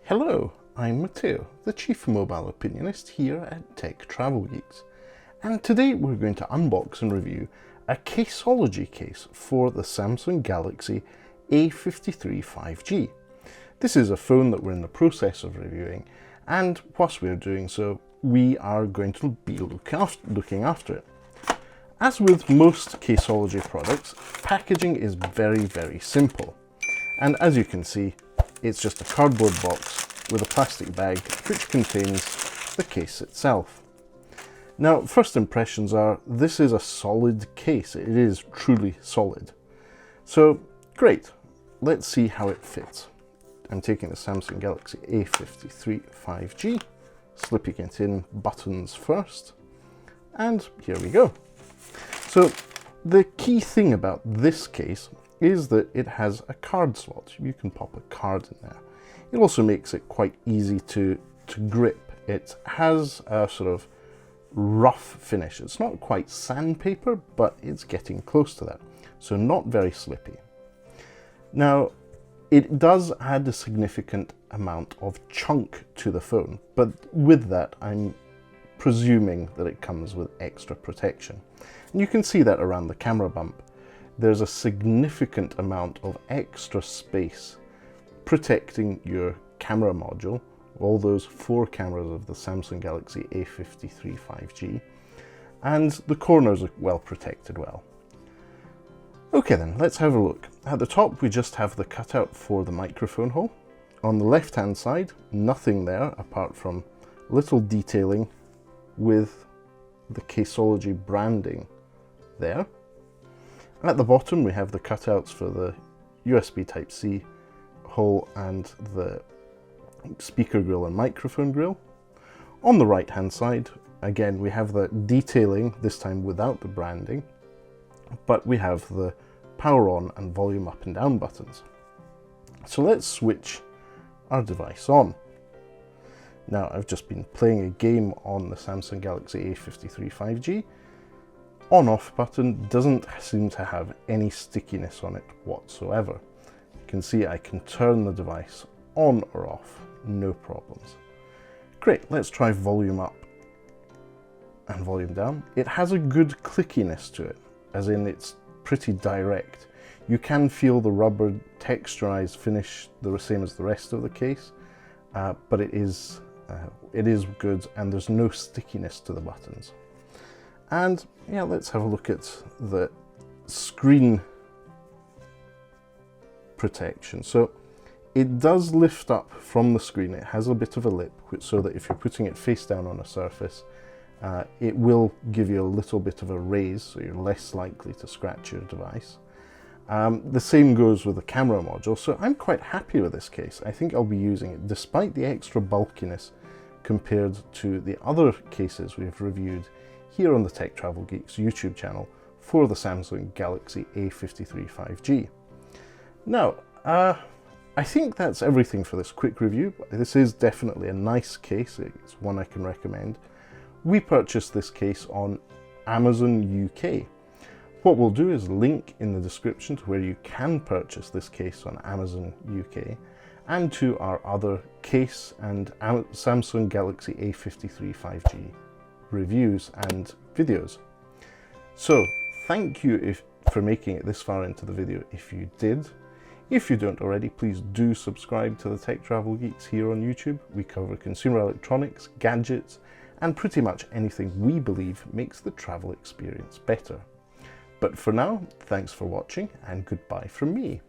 Hello, I'm Matteo, the Chief Mobile Opinionist here at Tech Travel Geeks, and today we're going to unbox and review a Caseology case for the Samsung Galaxy A53 5G. This is a phone that we're in the process of reviewing, and whilst we're doing so, we are going to be looking after it. As with most Caseology products, packaging is very simple, and as you can see, it's just a cardboard box with a plastic bag which contains the case itself. Now, first impressions are this is a solid case. It is truly solid. So, great. Let's see how it fits. I'm taking the Samsung Galaxy A53 5G, slipping it in buttons first, and here we go. So, the key thing about this case is that it has a card slot. You can pop a card in there. It also makes it quite easy to grip. It has a sort of rough finish. It's not quite sandpaper, but it's getting close to that. So not very slippy. Now, it does add a significant amount of chunk to the phone, but with that, I'm presuming that it comes with extra protection. And you can see that around the camera bump. There's a significant amount of extra space protecting your camera module, all those 4 cameras of the Samsung Galaxy A53 5G, and the corners are well protected well. Okay then, let's have a look. At the top we just have the cutout for the microphone hole. On the left hand side, nothing there apart from little detailing with the Caseology branding there. At the bottom we have the cutouts for the USB Type-C hole and the speaker grill and microphone grill. On the right hand side, again, we have the detailing, this time without the branding, but we have the power on and volume up and down buttons. So let's switch our device on. Now, I've just been playing a game on the Samsung Galaxy A53 5G. On-off button doesn't seem to have any stickiness on it whatsoever. You can see I can turn the device on or off, no problems. Great, let's try volume up and volume down. It has a good clickiness to it, as in it's pretty direct. You can feel the rubber texturized finish the same as the rest of the case, but it is good and there's no stickiness to the buttons. And yeah, let's have a look at the screen protection. So it does lift up from the screen. It has a bit of a lip, so that if you're putting it face down on a surface, it will give you a little bit of a raise, so you're less likely to scratch your device. The same goes with the camera module, so I'm quite happy with this case. I think I'll be using it despite the extra bulkiness compared to the other cases we've reviewed here on the Tech Travel Geeks YouTube channel for the Samsung Galaxy A53 5G. Now, I think that's everything for this quick review. This is definitely a nice case. It's one I can recommend. We purchased this case on Amazon UK. What we'll do is link in the description to where you can purchase this case on Amazon UK and to our other case and Samsung Galaxy A53 5G reviews and videos. So thank you for making it this far into the video if you did. If you don't already, please do subscribe to the Tech Travel Geeks here on YouTube. We cover consumer electronics, gadgets, and pretty much anything we believe makes the travel experience better. But for now, thanks for watching and goodbye from me.